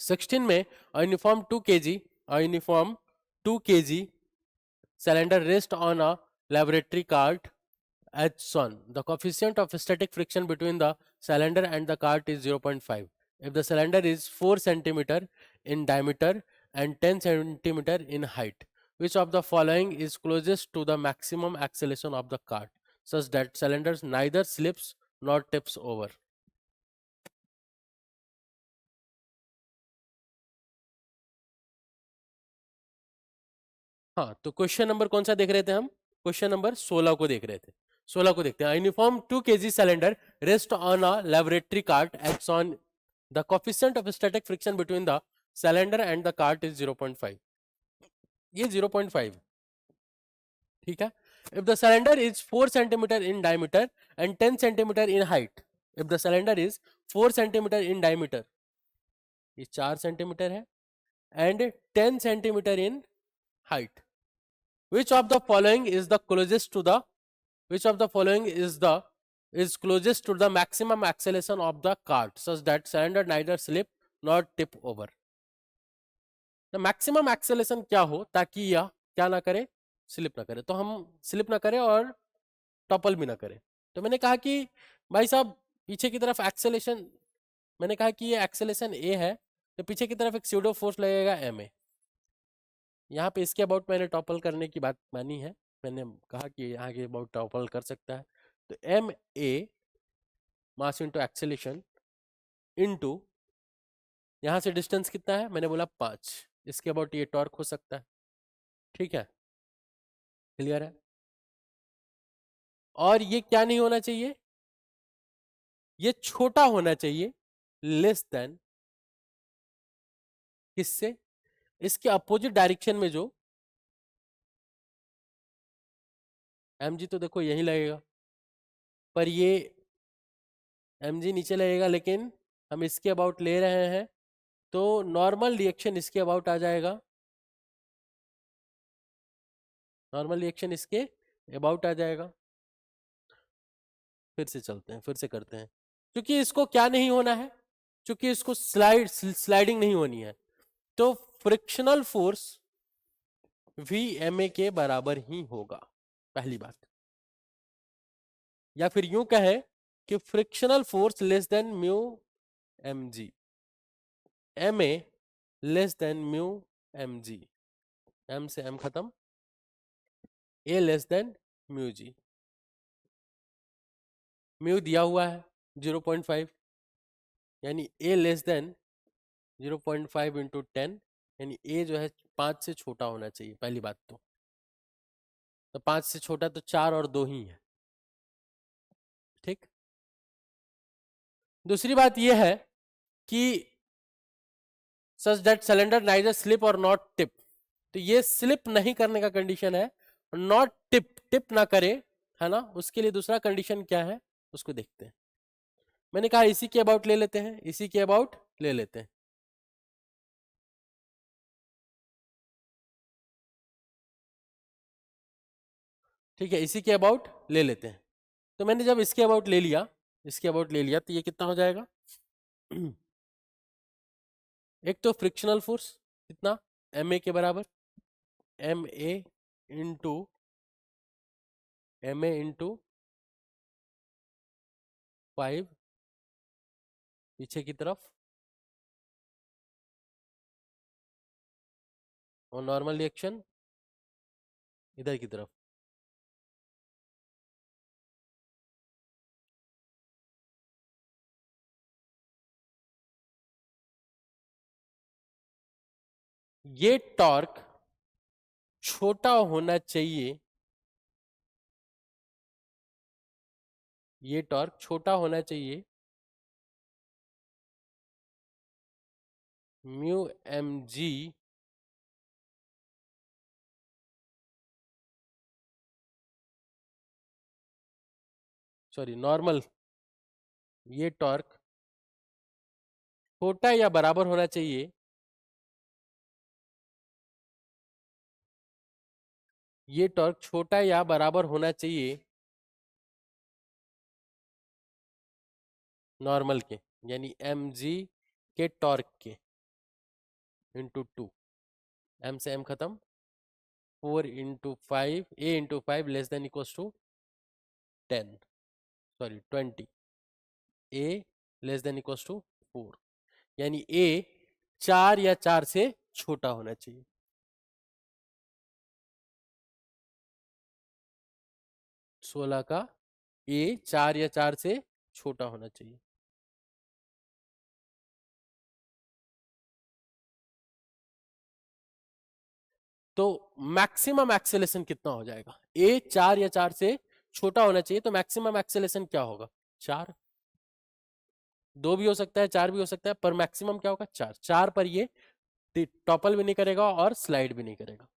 16 में uniform 2 kg cylinder rest on a laboratory cart as shown. The coefficient of static friction between the cylinder and the cart is 0.5. If the cylinder is 4 centimeter in diameter and 10 centimeter in height, which of the following is closest to the maximum acceleration of the cart such that cylinder neither slips nor tips over? हाँ, तो question number कौन सा देख रहे थे हम? Question number 16 को देख रहे थे। 16 को देखते हैं। Uniform 2 kg cylinder rest on a laboratory cart acts on the coefficient of static friction between the cylinder and the cart is 0.5। ये 0.5, ठीक है। If the cylinder is 4 centimetre in diameter and 10 centimetre in height, if the cylinder is 4 centimetre in diameter, ये 4 centimetre है, and 10 centimetre in height, which of the following is the closest to the which of the following is closest to the maximum acceleration of the cart such that cylinder neither slip nor tip over? the maximum acceleration क्या हो ताकि यह क्या ना करे, slip ना करे। तो हम स्लिप ना करे और टॉपल भी ना करे। तो मैंने कहा कि भाई साहब पीछे की तरफ एक्सेलेरेशन, मैंने कहा कि ये एक्सेलेरेशन ए है तो पीछे की तरफ एक स्यूडो फोर्स लगेगा एम ए। यहाँ पे इसके अबाउट मैंने टॉपल करने की बात मानी है, मैंने कहा कि यहाँ के अबाउट टॉपल कर सकता है। तो M A mass into acceleration into यहाँ से डिस्टेंस कितना है, मैंने बोला 5, इसके अबाउट ये टॉर्क हो सकता है। ठीक है, क्लियर है। और ये क्या नहीं होना चाहिए, ये छोटा होना चाहिए, लेस देन किससे, इसके अपोजिट डायरेक्शन में जो एम जी तो देखो यही लगेगा, पर ये एम जी नीचे लगेगा, लेकिन हम इसके अबाउट ले रहे हैं तो नॉर्मल रिएक्शन इसके अबाउट आ जाएगा, नॉर्मल रिएक्शन इसके अबाउट आ जाएगा। फिर से चलते हैं, फिर से करते हैं, क्योंकि इसको क्या नहीं होना है, क्योंकि इसको स्लाइडिंग नहीं होनी है, तो frictional force we M A के बराबर ही होगा, पहली बात। या फिर यूं कहें कि frictional force less than mu M G, M A less than mu M G, M से एम खत्म, A less than mu G. Mu दिया हुआ है 0.5, यानी ए लेस देन 0.5 इंटू 10, यानी ए जो है 5 से छोटा होना चाहिए, पहली बात। तो 5 से छोटा तो 4 और 2 ही है, ठीक। दूसरी बात यह है कि such that cylinder neither slip और नॉट टिप, तो ये स्लिप नहीं करने का कंडीशन है, नॉट टिप, टिप ना करे, है ना। उसके लिए दूसरा कंडीशन क्या है उसको देखते हैं। मैंने कहा इसी के अबाउट ले लेते हैं, इसी के अबाउट ले लेते हैं। ठीक है, इसी के अबाउट ले लेते हैं। तो मैंने जब इसके अबाउट ले लिया, इसके अबाउट ले लिया, तो ये कितना हो जाएगा एक तो फ्रिक्शनल फोर्स कितना, एम ए के बराबर, M A into M A into 5 पीछे की तरफ, और नॉर्मल रिएक्शन इधर की तरफ। ये टॉर्क छोटा होना चाहिए, ये टॉर्क छोटा होना चाहिए mu M g sorry normal, ये टॉर्क छोटा या बराबर होना चाहिए, ये टॉर्क छोटा या बराबर होना चाहिए नॉर्मल के, यानी एम जी के टॉर्क के। इंटू 2, m से m खत्म, 4 into 5, a into 5 less than equals to 10, sorry 20, a less than equals to 4, यानी a 4 या 4 से छोटा होना चाहिए। सोलह का a 4 या 4 से छोटा होना चाहिए। तो मैक्सिमम एक्सेलेरेशन कितना हो जाएगा? a 4 या 4 से छोटा होना चाहिए, तो मैक्सिमम एक्सेलेरेशन क्या होगा? 4, 2 भी हो सकता है, 4 भी हो सकता है, पर मैक्सिमम क्या होगा? 4। 4 पर ये टॉपल भी नहीं करेगा और स्लाइड भी नहीं करेगा।